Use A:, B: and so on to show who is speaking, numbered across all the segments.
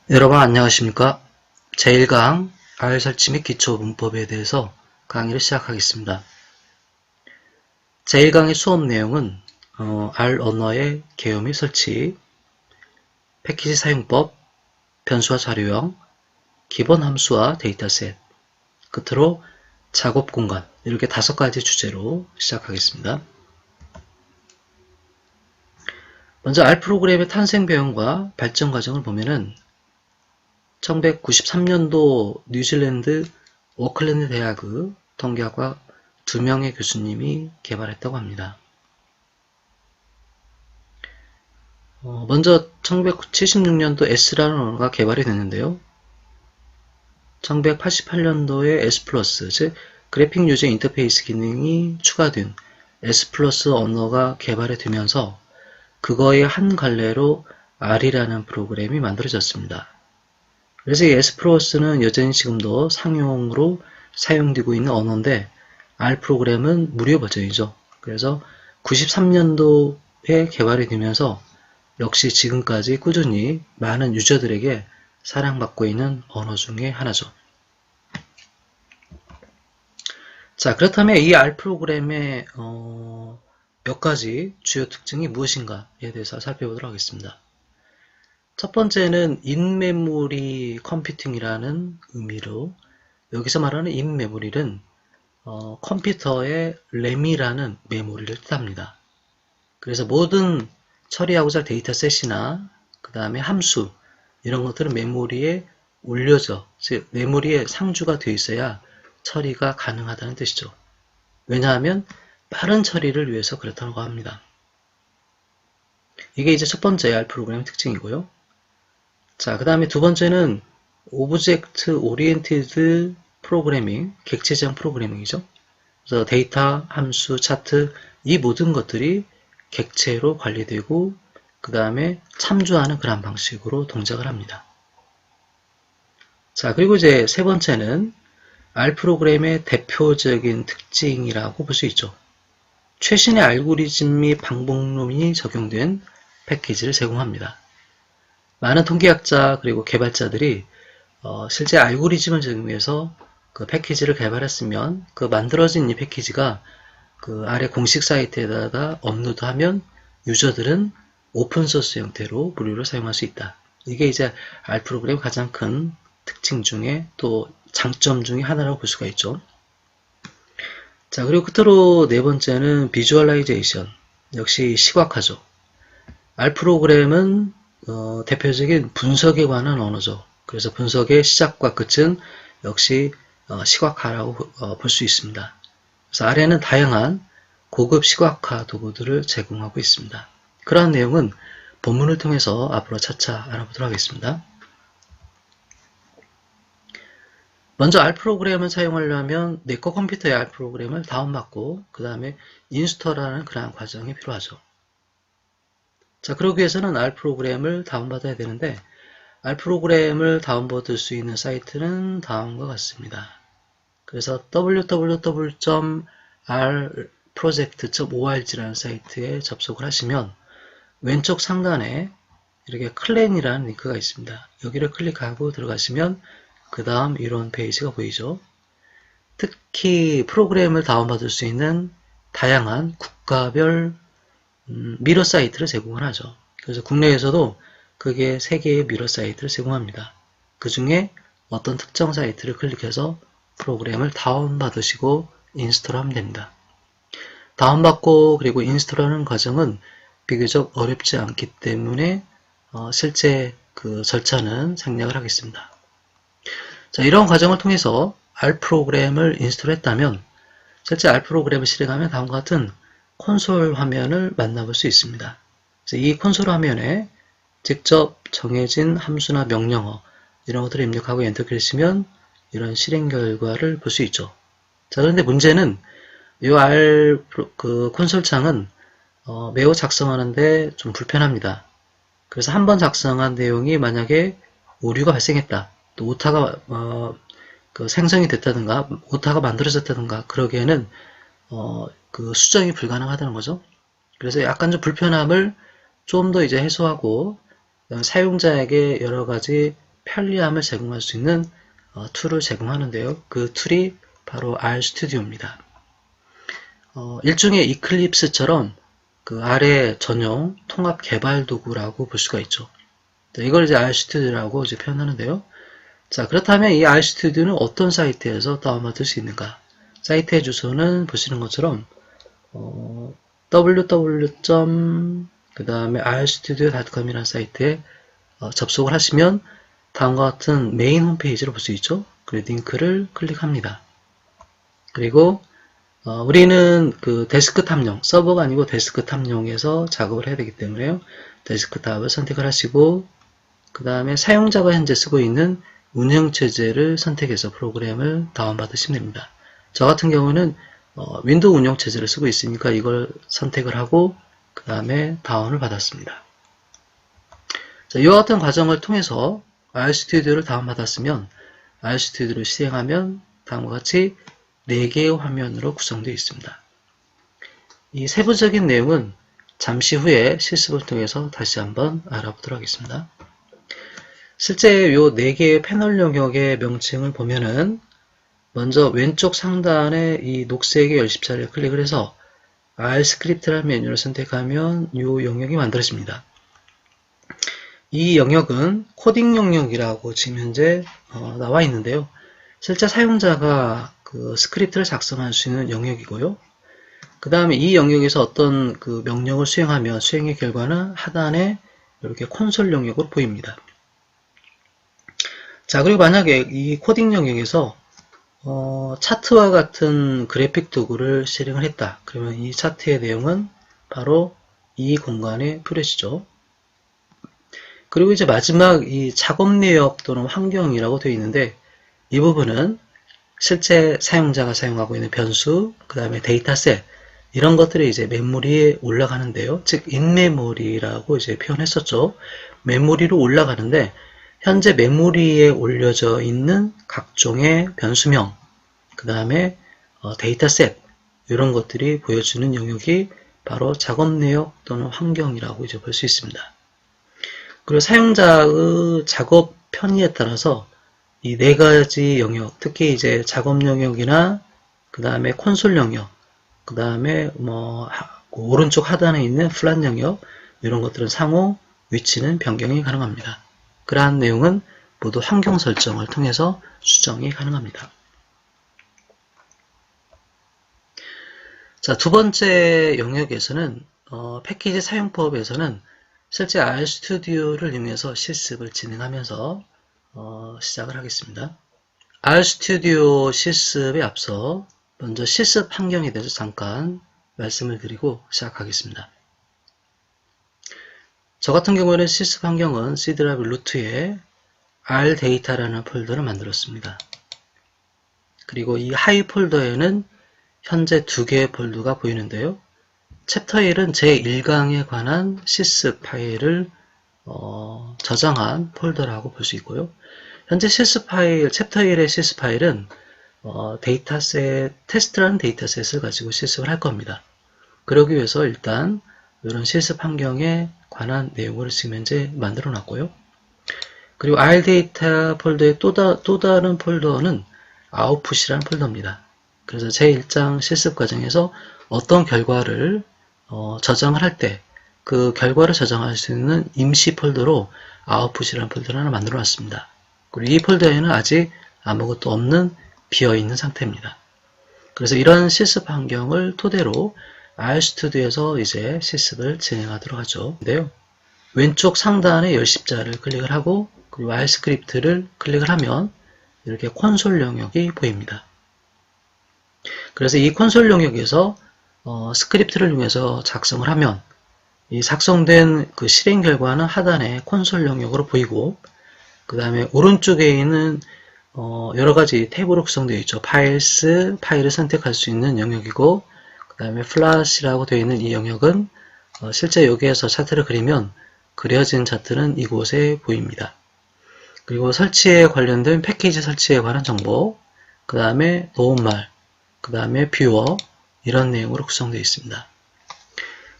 A: 여러분 안녕하십니까? 제1강 R 설치 및 기초 문법에 대해서 강의를 시작하겠습니다. 제1강의 수업 내용은 R 언어의 개요 및 설치, 패키지 사용법, 변수와 자료형, 기본 함수와 데이터셋, 끝으로 작업 공간 이렇게 5가지 주제로 시작하겠습니다. 먼저 R 프로그램의 탄생 배경과 발전 과정을 보면은 1993년도 뉴질랜드 오클랜드 대학의 통계학과 2명의 교수님이 개발했다고 합니다. 먼저 1976년도 S라는 언어가 개발이 됐는데요. 1988년도에 S+, 즉 그래픽 유저 인터페이스 기능이 추가된 S+ 언어가 개발이 되면서 그거의 한 갈래로 R이라는 프로그램이 만들어졌습니다. 그래서 이 S+는 여전히 지금도 상용으로 사용되고 있는 언어인데 R 프로그램은 무료 버전이죠. 그래서 93년도에 개발이 되면서 역시 지금까지 꾸준히 많은 유저들에게 사랑받고 있는 언어 중에 하나죠. 자, 그렇다면 이 R 프로그램의 몇 가지 주요 특징이 무엇인가에 대해서 살펴보도록 하겠습니다. 첫 번째는 인메모리 컴퓨팅이라는 의미로 여기서 말하는 인메모리는 컴퓨터의 램이라는 메모리를 뜻합니다. 그래서 모든 처리하고자 할 데이터셋이나 그 다음에 함수 이런 것들은 메모리에 올려져, 즉 메모리에 상주가 되어 있어야 처리가 가능하다는 뜻이죠. 왜냐하면 빠른 처리를 위해서 그렇다고 합니다. 이게 이제 첫 번째 R 프로그램의 특징이고요. 자, 그 다음에 두 번째는 오브젝트 오리엔티드 프로그래밍, 객체지향 프로그래밍이죠. 그래서 데이터, 함수, 차트 이 모든 것들이 객체로 관리되고 그 다음에 참조하는 그런 방식으로 동작을 합니다. 자, 그리고 이제 세 번째는 R 프로그램의 대표적인 특징이라고 볼 수 있죠. 최신의 알고리즘 및 방법론이 적용된 패키지를 제공합니다. 많은 통계학자 그리고 개발자들이 실제 알고리즘을 적용해서 그 패키지를 개발했으면 그 만들어진 이 패키지가 그 아래 공식 사이트에다가 업로드하면 유저들은 오픈소스 형태로 무료로 사용할 수 있다. 이게 이제 R 프로그램의 가장 큰 특징 중에 또 장점 중에 하나라고 볼 수가 있죠. 자, 그리고 끝으로 네 번째는 비주얼라이제이션. 역시 시각화죠. R 프로그램은 대표적인 분석에 관한 언어죠. 그래서 분석의 시작과 끝은 역시 시각화라고 볼 수 있습니다. 그래서 R에는 다양한 고급 시각화 도구들을 제공하고 있습니다. 그러한 내용은 본문을 통해서 앞으로 차차 알아보도록 하겠습니다. 먼저 R 프로그램을 사용하려면 내 거 컴퓨터의 R 프로그램을 다운받고 그 다음에 인스톨하는 그러한 과정이 필요하죠. 자, 그러기 위해서는 R 프로그램을 다운받아야 되는데 R 프로그램을 다운받을 수 있는 사이트는 다음과 같습니다. 그래서 www.rproject.org라는 사이트에 접속을 하시면 왼쪽 상단에 이렇게 클랜이라는 링크가 있습니다. 여기를 클릭하고 들어가시면 그 다음 이런 페이지가 보이죠. 특히 프로그램을 다운받을 수 있는 다양한 국가별 미러 사이트를 제공을 하죠. 그래서 국내에서도 그게 3개의 미러 사이트를 제공합니다. 그 중에 어떤 특정 사이트를 클릭해서 프로그램을 다운받으시고 인스톨하면 됩니다. 다운받고 그리고 인스톨하는 과정은 비교적 어렵지 않기 때문에 실제 그 절차는 생략을 하겠습니다. 자, 이런 과정을 통해서 R 프로그램을 인스톨했다면 실제 R 프로그램을 실행하면 다음과 같은 콘솔 화면을 만나볼 수 있습니다. 그래서 이 콘솔 화면에 직접 정해진 함수나 명령어 이런 것들을 입력하고 엔터 키시면 이런 실행 결과를 볼 수 있죠. 자, 그런데 문제는 이 R 그 콘솔 창은 매우 작성하는데 좀 불편합니다. 그래서 한번 작성한 내용이 만약에 오류가 발생했다, 또 오타가 그 생성이 됐다든가 오타가 만들어졌다든가 그러기에는 그 수정이 불가능하다는 거죠. 그래서 약간 좀 불편함을 좀 더 이제 해소하고 사용자에게 여러 가지 편리함을 제공할 수 있는 툴을 제공하는데요. 그 툴이 바로 RStudio입니다. 일종의 이클립스처럼 그 아래 전용 통합 개발 도구라고 볼 수가 있죠. 이걸 이제 RStudio라고 이제 표현하는데요. 자, 그렇다면 이 RStudio는 어떤 사이트에서 다운받을 수 있는가? 사이트의 주소는 보시는 것처럼 www.rstudio.com이라는 사이트에 접속을 하시면 다음과 같은 메인 홈페이지를 볼 수 있죠. 그 링크를 클릭합니다. 그리고 우리는 그 데스크탑용, 서버가 아니고 데스크탑용에서 작업을 해야 되기 때문에요. 데스크탑을 선택을 하시고 그 다음에 사용자가 현재 쓰고 있는 운영체제를 선택해서 프로그램을 다운받으시면 됩니다. 저 같은 경우는 윈도우 운영체제를 쓰고 있으니까 이걸 선택을 하고 그 다음에 다운을 받았습니다. 자, 이와 같은 과정을 통해서 RStudio를 다운받았으면 RStudio를 실행하면 다음과 같이 4개의 화면으로 구성되어 있습니다. 이 세부적인 내용은 잠시 후에 실습을 통해서 다시 한번 알아보도록 하겠습니다. 실제 이 4개의 패널 영역의 명칭을 보면은 먼저 왼쪽 상단에 이 녹색의 열십자를 클릭을 해서 R 스크립트라는 메뉴를 선택하면 이 영역이 만들어집니다. 이 영역은 코딩 영역이라고 지금 현재 나와 있는데요. 실제 사용자가 그 스크립트를 작성할 수 있는 영역이고요. 그 다음에 이 영역에서 어떤 그 명령을 수행하면 수행의 결과는 하단에 이렇게 콘솔 영역으로 보입니다. 자, 그리고 만약에 이 코딩 영역에서 차트와 같은 그래픽 도구를 실행을 했다. 그러면 이 차트의 내용은 바로 이 공간에 표시죠. 그리고 이제 마지막 이 작업 내역 또는 환경이라고 되어 있는데 이 부분은 실제 사용자가 사용하고 있는 변수, 그 다음에 데이터셋 이런 것들이 이제 메모리에 올라가는데요. 즉 인메모리라고 이제 표현했었죠. 메모리로 올라가는데 현재 메모리에 올려져 있는 각종의 변수명, 그 다음에 데이터셋 이런 것들이 보여주는 영역이 바로 작업 내역 또는 환경이라고 이제 볼 수 있습니다. 그리고 사용자의 작업 편의에 따라서 이 4가지 영역, 특히 이제 작업 영역이나 그 다음에 콘솔 영역, 그 다음에 오른쪽 하단에 있는 플랫 영역 이런 것들은 상호 위치는 변경이 가능합니다. 그러한 내용은 모두 환경 설정을 통해서 수정이 가능합니다. 자, 두 번째 영역에서는 패키지 사용법에서는 실제 RStudio를 이용해서 실습을 진행하면서 시작을 하겠습니다. RStudio 실습에 앞서 먼저 실습 환경에 대해서 잠깐 말씀을 드리고 시작하겠습니다. 저 같은 경우에는 실습 환경은 C 드라이브 루트에 RData라는 폴더를 만들었습니다. 그리고 이 하위 폴더에는 현재 2개의 폴더가 보이는데요. 챕터 1은 제1강에 관한 실습 파일을 저장한 폴더라고 볼 수 있고요. 현재 실습 파일, 챕터 1의 실습 파일은 데이터셋, 테스트라는 데이터셋을 가지고 실습을 할 겁니다. 그러기 위해서 일단 이런 실습 환경에 관한 내용을 지금 현재 만들어 놨고요. 그리고 RData 폴더의 또 다른 폴더는 아웃풋이라는 폴더입니다. 그래서 제1장 실습 과정에서 어떤 결과를 저장을 할 때 그 결과를 저장할 수 있는 임시 폴더로 아웃풋이라는 폴더를 하나 만들어 놨습니다. 그리고 이 폴더에는 아직 아무것도 없는 비어있는 상태입니다. 그래서 이런 실습 환경을 토대로 RStudio에서 이제 실습을 진행하도록 하죠. 근데요. 왼쪽 상단에 열십자를 클릭을 하고 그리고 R 스크립트를 클릭을 하면 이렇게 콘솔 영역이 보입니다. 그래서 이 콘솔 영역에서 스크립트를 이용해서 작성을 하면 이 작성된 그 실행 결과는 하단에 콘솔 영역으로 보이고 그 다음에 오른쪽에 있는 여러가지 탭으로 구성되어 있죠. 파일스, 파일을 선택할 수 있는 영역이고 그 다음에 플래시라고 되어 있는 이 영역은 실제 여기에서 차트를 그리면 그려진 차트는 이곳에 보입니다. 그리고 설치에 관련된 패키지 설치에 관한 정보, 그 다음에 도움말, 그 다음에 뷰어 이런 내용으로 구성되어 있습니다.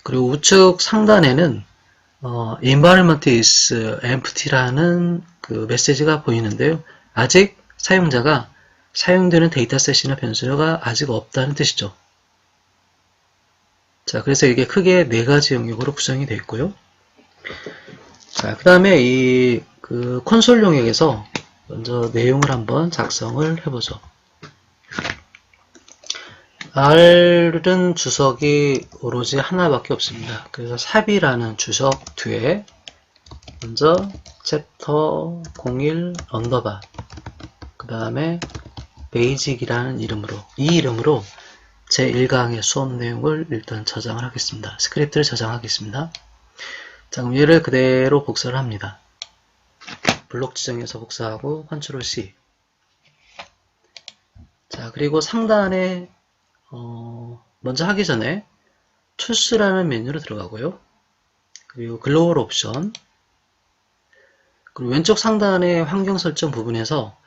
A: 그리고 우측 상단에는 environment is empty라는 그 메시지가 보이는데요. 아직 사용자가 사용되는 데이터셋이나 변수가 아직 없다는 뜻이죠. 자, 그래서 이게 크게 네 가지 영역으로 구성이 되어 있고요. 자, 그 다음에 이 그 콘솔 영역에서 먼저 내용을 한번 작성을 해보죠. R은 주석이 오로지 하나밖에 없습니다. 그래서 샵이라는 주석 뒤에 먼저 챕터 01 언더바 그 다음에 베이직이라는 이름으로 이 이름으로 제1강의 수업 내용을 일단 저장을 하겠습니다. 스크립트를 저장하겠습니다. 자, 그럼 얘를 그대로 복사를 합니다. 블록 지정해서 복사하고 컨트롤 C. 자, 그리고 상단에 먼저 하기 전에 툴스라는 메뉴로 들어가고요. 그리고 글로벌 옵션, 그리고 왼쪽 상단의 환경 설정 부분에서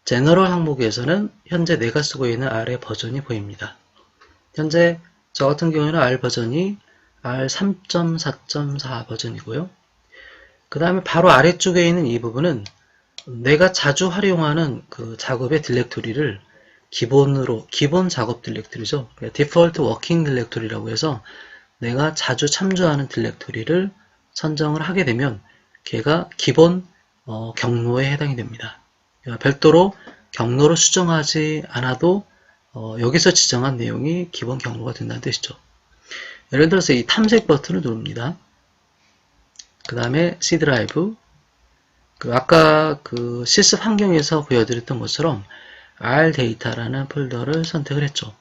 A: 제너럴 항목에서는 현재 내가 쓰고 있는 R의 버전이 보입니다. 현재 저 같은 경우에는 R 버전이 R3.4.4 버전이고요. 그 다음에 바로 아래쪽에 있는 이 부분은 내가 자주 활용하는 그 작업의 딜렉토리를 기본 작업 딜렉토리죠. 디폴트 워킹 딜렉토리라고 해서 내가 자주 참조하는 딜렉토리를 선정을 하게 되면 걔가 기본 경로에 해당이 됩니다. 별도로 경로를 수정하지 않아도 여기서 지정한 내용이 기본 경로가 된다는 뜻이죠. 예를 들어서 이 탐색 버튼을 누릅니다. 그 다음에 C 드라이브, 아까 그 실습 환경에서 보여드렸던 것처럼 R 데이터라는 폴더를 선택을 했죠.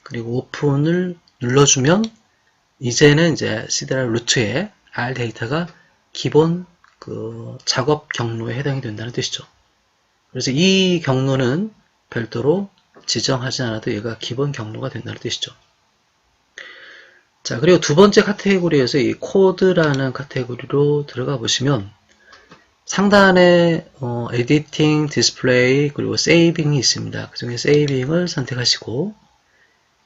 A: 그리고 오픈을 눌러주면 이제는 이제 C 드라이브 루트에 R 데이터가 기본 그 작업 경로에 해당이 된다는 뜻이죠. 그래서 이 경로는 별도로 지정하지 않아도 얘가 기본 경로가 된다는 뜻이죠. 자, 그리고 두 번째 카테고리에서 이 코드라는 카테고리로 들어가 보시면 상단에 에디팅, 디스플레이, 그리고 세이빙이 있습니다. 그 중에 세이빙을 선택하시고,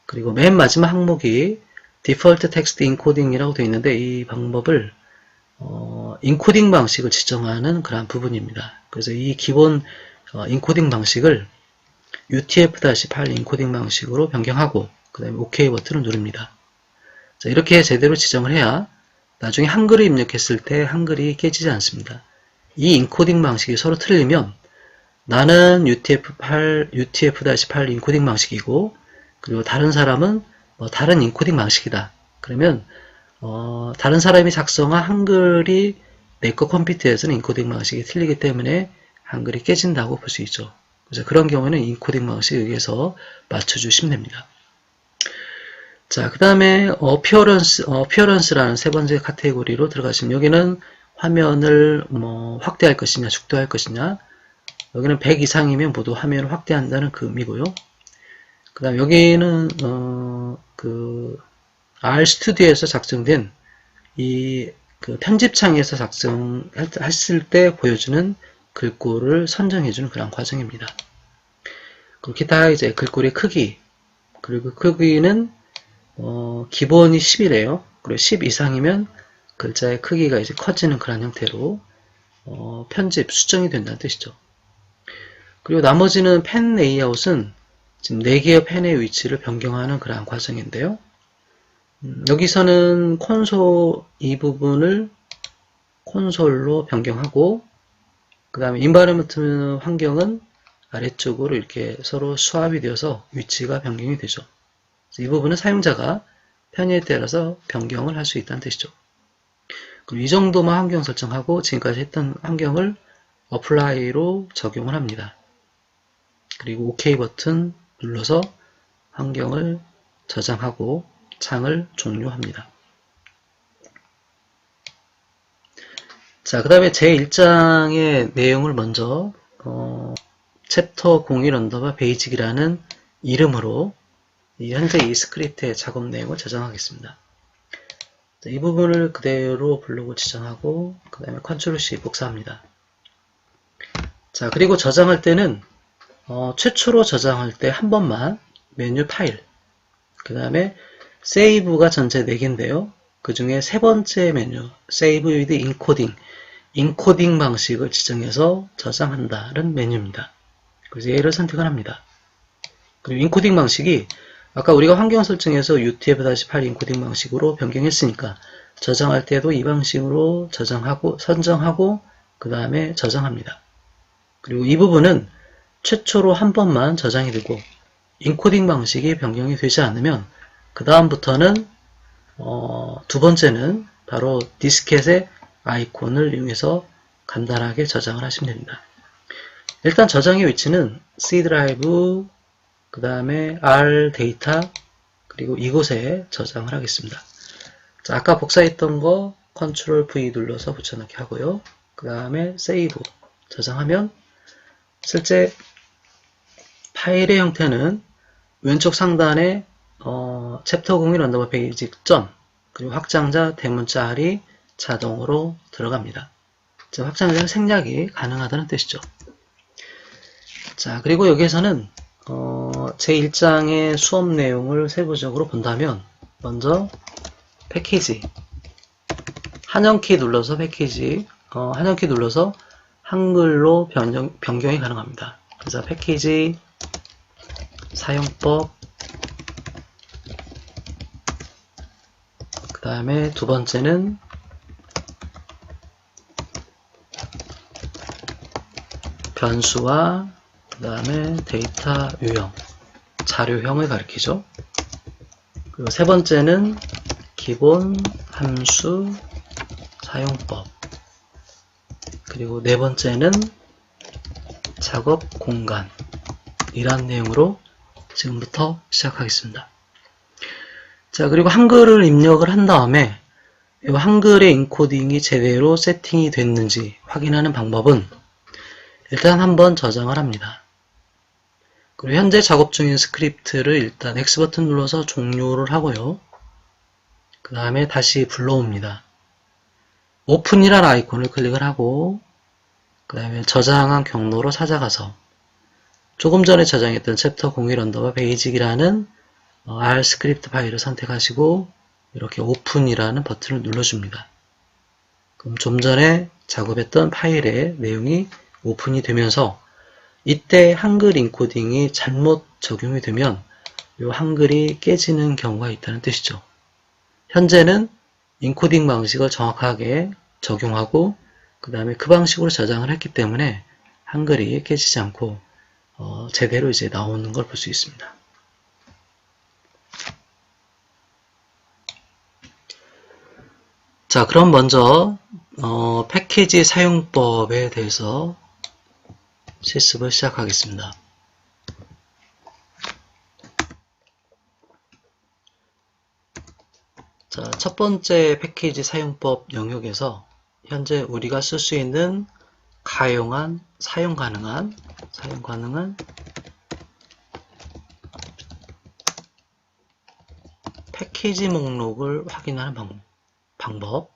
A: 그리고 맨 마지막 항목이 디폴트 텍스트 인코딩이라고 되어 있는데 이 방법을 인코딩 방식을 지정하는 그런 부분입니다. 그래서 이 기본 인코딩 방식을 UTF-8 인코딩 방식으로 변경하고 그 다음에 OK 버튼을 누릅니다. 자, 이렇게 제대로 지정을 해야 나중에 한글을 입력했을 때 한글이 깨지지 않습니다. 이 인코딩 방식이 서로 틀리면 나는 UTF-8 인코딩 방식이고 그리고 다른 사람은 다른 인코딩 방식이다. 그러면 다른 사람이 작성한 한글이 내 거 컴퓨터에서는 인코딩 방식이 틀리기 때문에 한글이 깨진다고 볼 수 있죠. 그래서 그런 경우에는 인코딩 방식에 의해서 맞춰주시면 됩니다. 자, 그 다음에 어피어런스라는 세 번째 카테고리로 들어가시면 여기는 화면을 확대할 것이냐 축소할 것이냐, 여기는 100 이상이면 모두 화면을 확대한다는 그 의미고요. 그 다음 여기는 RStudi오에서 작성된 이 편집창에서 작성했을 때 보여주는 글꼴을 선정해주는 그런 과정입니다. 그리고 기타 이제 글꼴의 크기, 그리고 크기는 기본이 10이래요. 그리고 10 이상이면 글자의 크기가 이제 커지는 그런 형태로 편집, 수정이 된다는 뜻이죠. 그리고 나머지는 펜 레이아웃은 지금 4개의 펜의 위치를 변경하는 그러한 과정인데요. 여기서는 콘솔 이 부분을 콘솔로 변경하고 그 다음에 인바이러먼트 환경은 아래쪽으로 이렇게 서로 수합이 되어서 위치가 변경이 되죠. 이 부분은 사용자가 편의에 따라서 변경을 할 수 있다는 뜻이죠. 그럼 이 정도만 환경 설정하고 지금까지 했던 환경을 어플라이로 적용을 합니다. 그리고 OK 버튼 눌러서 환경을 저장하고 창을 종료합니다. 자, 그 다음에 제1장의 내용을 먼저 챕터 01 언더바 베이직이라는 이름으로 현재 이 스크립트의 작업 내용을 저장하겠습니다. 자, 이 부분을 그대로 블록을 지정하고 그 다음에 컨트롤 C 복사합니다. 자, 그리고 저장할 때는 최초로 저장할 때 한 번만 메뉴 파일, 그 다음에 세이브가 전체 4개인데요. 그 중에 세 번째 메뉴, Save with Encoding, 인코딩 방식을 지정해서 저장한다는 메뉴입니다. 그래서 얘를 선택을 합니다. 그리고 인코딩 방식이 아까 우리가 환경 설정에서 UTF-8 인코딩 방식으로 변경했으니까 저장할 때도 이 방식으로 저장하고 선정하고 그 다음에 저장합니다. 그리고 이 부분은 최초로 한 번만 저장이 되고 인코딩 방식이 변경이 되지 않으면 그 다음부터는 두 번째는 바로 디스켓의 아이콘을 이용해서 간단하게 저장을 하시면 됩니다. 일단 저장의 위치는 C 드라이브, 그 다음에 R 데이터, 그리고 이곳에 저장을 하겠습니다. 자, 아까 복사했던 거 Ctrl V 눌러서 붙여넣기 하고요. 그 다음에 세이브 저장하면 실제 파일의 형태는 왼쪽 상단에 챕터 01 언더바 베이직 점 그리고 확장자 대문자 R이 자동으로 들어갑니다. 자, 확장자는 생략이 가능하다는 뜻이죠. 자, 그리고 여기에서는 제1장의 수업 내용을 세부적으로 본다면 먼저 패키지 한영키 눌러서 패키지 한영키 눌러서 한글로 변경이 가능합니다. 그래서 패키지 사용법 그 다음에 두 번째는 변수와 그 다음에 데이터 유형, 자료형을 가리키죠. 그리고 세 번째는 기본 함수 사용법, 그리고 네 번째는 작업 공간 이란 내용으로 지금부터 시작하겠습니다. 자, 그리고 한글을 입력을 한 다음에 이 한글의 인코딩이 제대로 세팅이 됐는지 확인하는 방법은 일단 한번 저장을 합니다. 그리고 현재 작업 중인 스크립트를 일단 X 버튼 눌러서 종료를 하고요. 그 다음에 다시 불러옵니다. 오픈이라는 아이콘을 클릭을 하고 그 다음에 저장한 경로로 찾아가서 조금 전에 저장했던 챕터 01 언더바 베이직이라는 R 스크립트 파일을 선택하시고 이렇게 오픈이라는 버튼을 눌러줍니다. 그럼 좀 전에 작업했던 파일의 내용이 오픈이 되면서 이때 한글 인코딩이 잘못 적용이 되면 이 한글이 깨지는 경우가 있다는 뜻이죠. 현재는 인코딩 방식을 정확하게 적용하고 그 다음에 그 방식으로 저장을 했기 때문에 한글이 깨지지 않고 제대로 이제 나오는 걸 볼 수 있습니다. 자, 그럼 먼저 패키지 사용법에 대해서 실습을 시작하겠습니다. 자, 첫 번째 패키지 사용법 영역에서 현재 우리가 쓸 수 있는 가용한, 사용 가능한 패키지 목록을 확인하는 방법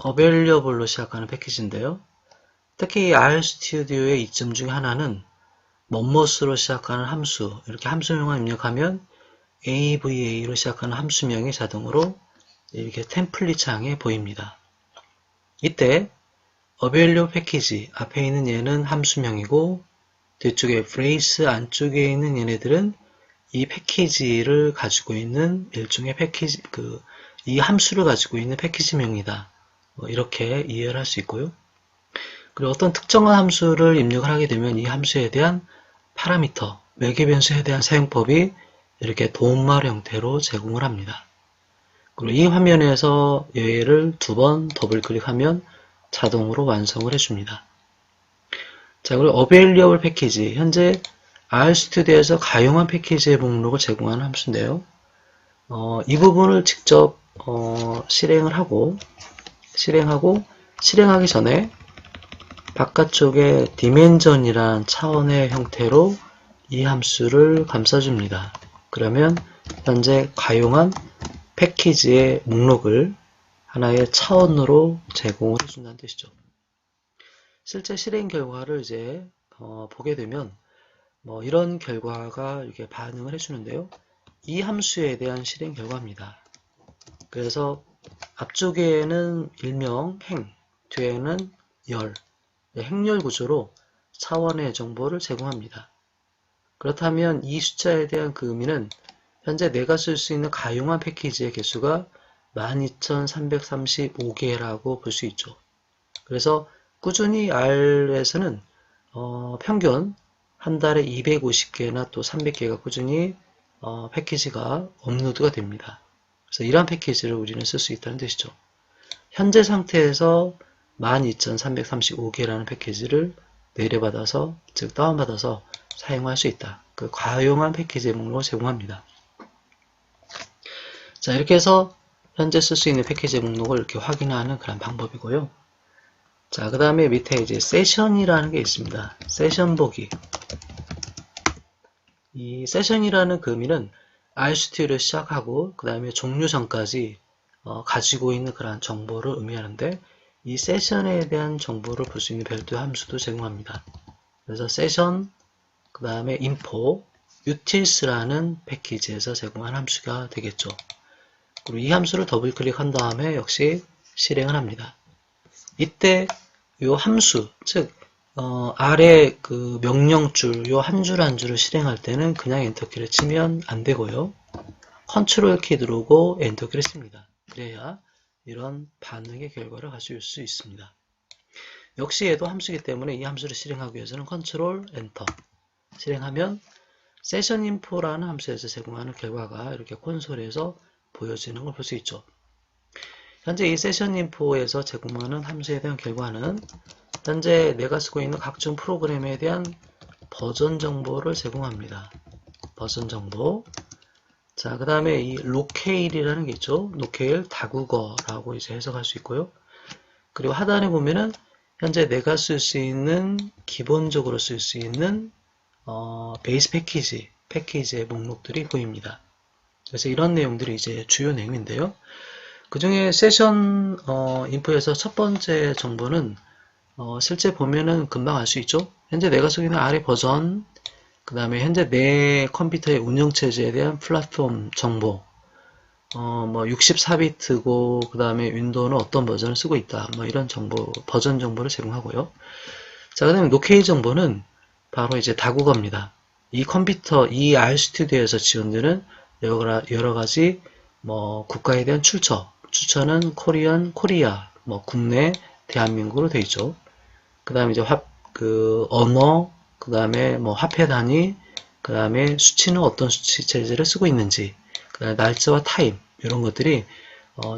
A: 어베일러블로 시작하는 패키지인데요. 특히 RStudi오의 이점 중에 하나는 뭐뭇으로 시작하는 함수, 이렇게 함수명을 입력하면 AVA로 시작하는 함수명이 자동으로 이렇게 템플릿 창에 보입니다. 이때 available 패키지 앞에 있는 얘는 함수명이고 뒤쪽에 brace 안쪽에 있는 얘네들은 이 패키지를 가지고 있는 일종의 패키지, 이 함수를 가지고 있는 패키지명이다. 이렇게 이해를 할 수 있고요. 그리고 어떤 특정한 함수를 입력을 하게 되면 이 함수에 대한 파라미터, 매개 변수에 대한 사용법이 이렇게 도움말 형태로 제공을 합니다. 그리고 이 화면에서 얘를 두 번 더블 클릭하면 자동으로 완성을 해줍니다. 자, 그리고 available 패키지, 현재 RStudio에서 가용한 패키지의 목록을 제공하는 함수인데요. 이 부분을 직접 실행하기 전에 바깥쪽에 dimension이란 차원의 형태로 이 함수를 감싸줍니다. 그러면 현재 가용한 패키지의 목록을 하나의 차원으로 제공을 해준다는 뜻이죠. 실제 실행 결과를 이제 보게 되면 이런 결과가 이렇게 반응을 해주는데요. 이 함수에 대한 실행 결과입니다. 그래서 앞쪽에는 일명 행, 뒤에는 열, 행렬 구조로 차원의 정보를 제공합니다. 그렇다면 이 숫자에 대한 그 의미는 현재 내가 쓸 수 있는 가용한 패키지의 개수가 12,335개라고 볼 수 있죠. 그래서 꾸준히 R에서는 평균 한 달에 250개나 또 300개가 꾸준히 패키지가 업로드가 됩니다. 그래서 이러한 패키지를 우리는 쓸 수 있다는 뜻이죠. 현재 상태에서 12,335개라는 패키지를 내려받아서, 즉 다운받아서 사용할 수 있다. 그 가용한 패키지의 목록을 제공합니다. 자, 이렇게 해서 현재 쓸 수 있는 패키지의 목록을 이렇게 확인하는 그런 방법이고요. 자, 그 다음에 밑에 이제 세션이라는 게 있습니다. 세션 보기. 이 세션이라는 그 의미는 RStu디오를 시작하고 그 다음에 종료 전까지 가지고 있는 그러한 정보를 의미하는데, 이 세션에 대한 정보를 볼 수 있는 별도의 함수도 제공합니다. 그래서 세션, 그 다음에 info, utils라는 패키지에서 제공한 함수가 되겠죠. 그리고 이 함수를 더블 클릭한 다음에 역시 실행을 합니다. 이때 이 함수, 즉 아래 그 명령줄, 요 한 줄 한 줄을 실행할 때는 그냥 엔터키를 치면 안 되고요. 컨트롤 키 누르고 엔터키를 칩니다. 그래야 이런 반응의 결과를 가져올 수 있습니다. 역시 얘도 함수이기 때문에 이 함수를 실행하기 위해서는 컨트롤 엔터 실행하면 세션 인포라는 함수에서 제공하는 결과가 이렇게 콘솔에서 보여지는 걸 볼 수 있죠. 현재 이 세션 인포에서 제공하는 함수에 대한 결과는 현재 내가 쓰고 있는 각종 프로그램에 대한 버전 정보를 제공합니다. 버전 정보. 자, 그 다음에 이 로케일이라는 게 있죠. 로케일 다국어라고 이제 해석할 수 있고요. 그리고 하단에 보면은 현재 내가 쓸 수 있는, 기본적으로 쓸 수 있는 베이스 패키지의 목록들이 보입니다. 그래서 이런 내용들이 이제 주요 내용인데요. 그 중에 세션 인포에서 첫 번째 정보는 실제 보면은 금방 알 수 있죠. 현재 내가 쓰고 있는 아래 버전, 그 다음에 현재 내 컴퓨터의 운영체제에 대한 플랫폼 정보, 뭐 64비트고 그 다음에 윈도우는 어떤 버전을 쓰고 있다, 뭐 이런 정보, 버전 정보를 제공하고요. 자, 그 다음에 노케이 정보는 바로 이제 다국어입니다. 이 컴퓨터, 이 RStu디오에서 지원되는 여러 가지 뭐 국가에 대한 출처는 코리안, 코리아, 뭐 국내, 대한민국으로 되어 있죠. 그 다음에 이제 언어, 그 다음에 뭐 화폐 단위, 그 다음에 수치는 어떤 수치 체제를 쓰고 있는지, 그 다음에 날짜와 타임, 이런 것들이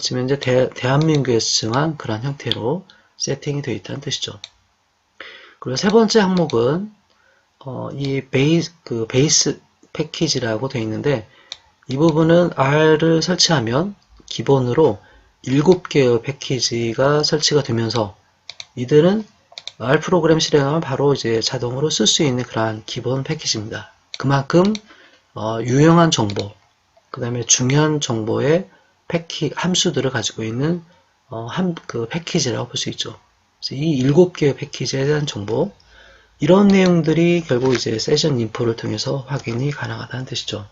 A: 지금 현재 대한민국에서 정한 그런 형태로 세팅이 되어 있다는 뜻이죠. 그리고 세 번째 항목은 이 베이스 패키지라고 되어 있는데, 이 부분은 R을 설치하면 기본으로 7개의 패키지가 설치가 되면서 이들은 R 프로그램 실행하면 바로 이제 자동으로 쓸 수 있는 그러한 기본 패키지입니다. 그만큼 유용한 정보, 그 다음에 중요한 정보의 함수들을 가지고 있는 그 패키지라고 볼 수 있죠. 그래서 이 7개의 패키지에 대한 정보, 이런 내용들이 결국 이제 세션 인포를 통해서 확인이 가능하다는 뜻이죠.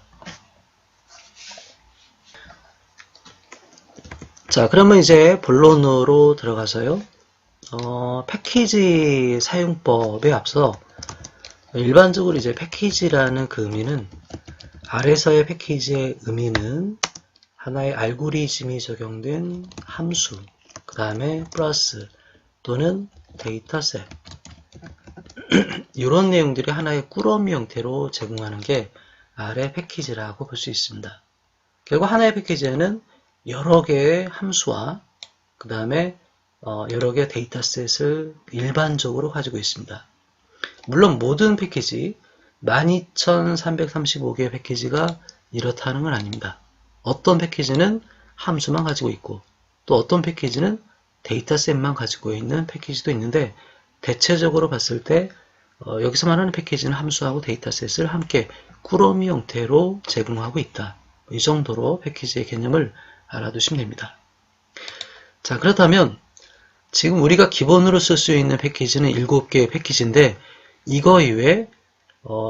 A: 자, 그러면 이제 본론으로 들어가서요. 패키지 사용법에 앞서 일반적으로 이제 패키지라는 그 의미는, 아래서의 패키지의 의미는 하나의 알고리즘이 적용된 함수, 그 다음에 플러스 또는 데이터셋, 이런 내용들이 하나의 꾸러미 형태로 제공하는 게 아래 패키지라고 볼 수 있습니다. 결국 하나의 패키지에는 여러 개의 함수와 그 다음에 여러 개의 데이터셋을 일반적으로 가지고 있습니다. 물론 모든 패키지 12,335개의 패키지가 이렇다는 건 아닙니다. 어떤 패키지는 함수만 가지고 있고 또 어떤 패키지는 데이터셋만 가지고 있는 패키지도 있는데, 대체적으로 봤을 때 여기서 말하는 패키지는 함수하고 데이터셋을 함께 꾸러미 형태로 제공하고 있다. 이 정도로 패키지의 개념을 알아두시면 됩니다. 자, 그렇다면 지금 우리가 기본으로 쓸 수 있는 패키지는 7개의 패키지인데, 이거 이외에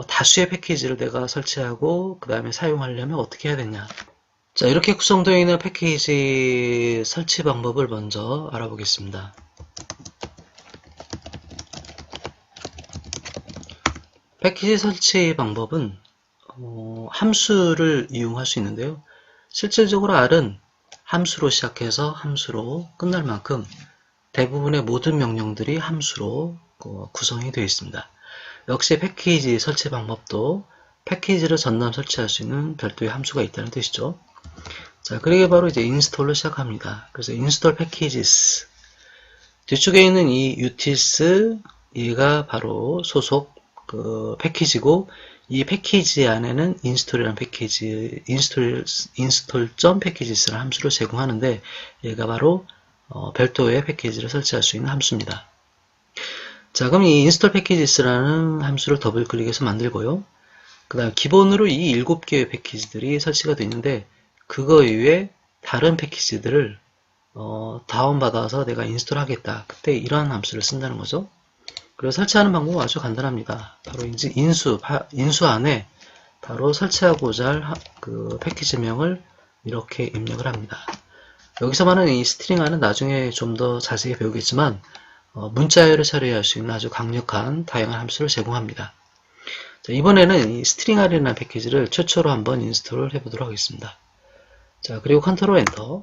A: 다수의 패키지를 내가 설치하고 그 다음에 사용하려면 어떻게 해야 되냐. 자, 이렇게 구성되어 있는 패키지 설치 방법을 먼저 알아보겠습니다. 패키지 설치 방법은 함수를 이용할 수 있는데요. 실질적으로 R은 함수로 시작해서 함수로 끝날 만큼 대부분의 모든 명령들이 함수로 구성이 되어 있습니다. 역시 패키지 설치 방법도 패키지를 전담 설치할 수 있는 별도의 함수가 있다는 뜻이죠. 자, 그게 바로 이제 인스톨로 시작합니다. 그래서 인스톨 패키지스 뒤쪽에 있는 이 utils 얘가 바로 소속 패키지고 이 패키지 안에는 인스톨이라는 패키지 인스톨.패키지스라는 함수를 제공하는데 얘가 바로 별도의 패키지를 설치할 수 있는 함수입니다. 자, 그럼 이 인스톨 패키지스라는 함수를 더블 클릭해서 만들고요. 그 다음 기본으로 이 7개의 패키지들이 설치가 되어 있는데 그거 이외에 다른 패키지들을 다운받아서 내가 인스톨하겠다. 그때 이러한 함수를 쓴다는 거죠. 그래서 설치하는 방법은 아주 간단합니다. 바로 이제 인수 안에 바로 설치하고자 할 그 패키지명을 이렇게 입력을 합니다. 여기서 말하는 이 스트링R은 나중에 좀 더 자세히 배우겠지만 문자열을 처리할 수 있는 아주 강력한 다양한 함수를 제공합니다. 자, 이번에는 이 stringR이라는 패키지를 최초로 한번 인스톨을 해보도록 하겠습니다. 자, 그리고 컨트롤 엔터.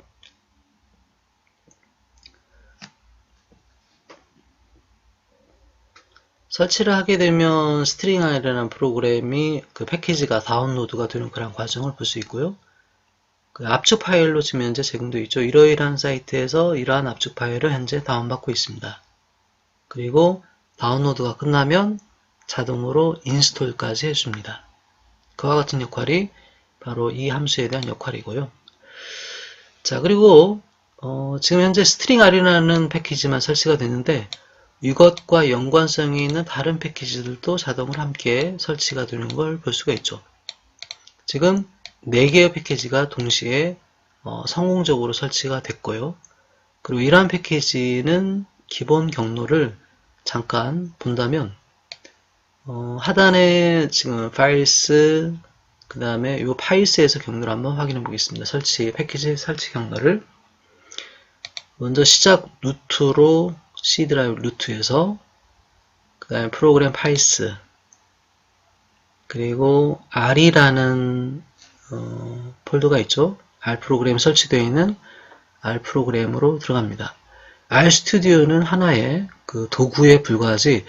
A: 설치를 하게 되면 stringR이라는 프로그램이 그 패키지가 다운로드가 되는 그런 과정을 볼 수 있고요. 그 압축 파일로 지금 현재 제공되어 있죠. 이러이러한 사이트에서 이러한 압축 파일을 현재 다운받고 있습니다. 그리고 다운로드가 끝나면 자동으로 인스톨까지 해줍니다. 그와 같은 역할이 바로 이 함수에 대한 역할이고요. 자, 그리고 지금 현재 stringR이라는 패키지만 설치가 됐는데 이것과 연관성이 있는 다른 패키지들도 자동으로 함께 설치가 되는 걸 볼 수가 있죠. 지금 4개의 패키지가 동시에 성공적으로 설치가 됐고요. 그리고 이러한 패키지는 기본 경로를 잠깐 본다면 하단에 지금 파일스 그 다음에 이 파일스에서 경로를 한번 확인해 보겠습니다. 패키지 설치 경로를 먼저 시작 루트로 C 드라이브 루트에서 그 다음에 프로그램 파일스 그리고 R이라는 폴더가 있죠. R 프로그램 설치되어 있는 R 프로그램으로 들어갑니다. R 스튜디오는 하나의 그 도구에 불과하지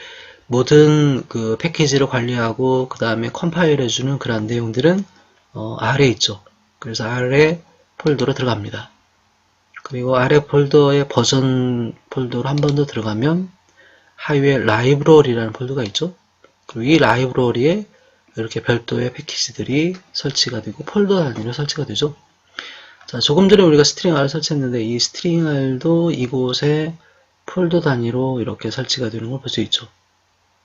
A: 모든 그 패키지를 관리하고 그 다음에 컴파일 해주는 그런 내용들은 R에 있죠. 그래서 R의 폴더로 들어갑니다. 그리고 아래 폴더의 버전 폴더로 한 번 더 들어가면 하위에 라이브러리라는 폴더가 있죠. 그리고 이 라이브러리에 이렇게 별도의 패키지들이 설치가 되고 폴더 단위로 설치가 되죠. 자, 조금 전에 우리가 stringR을 설치했는데 이 stringR도 이곳에 폴더 단위로 이렇게 설치가 되는 걸 볼 수 있죠.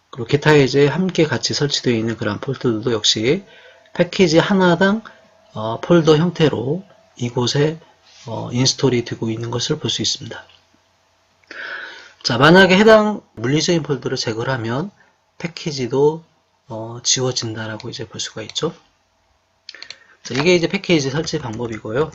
A: 그리고 기타 이제 함께 같이 설치되어 있는 그런 폴더도 역시 패키지 하나당 폴더 형태로 이곳에 인스톨이 되고 있는 것을 볼 수 있습니다. 자, 만약에 해당 물리적인 폴더를 제거를 하면 패키지도 지워진다라고 이제 볼 수가 있죠. 자, 이게 이제 패키지 설치 방법이고요.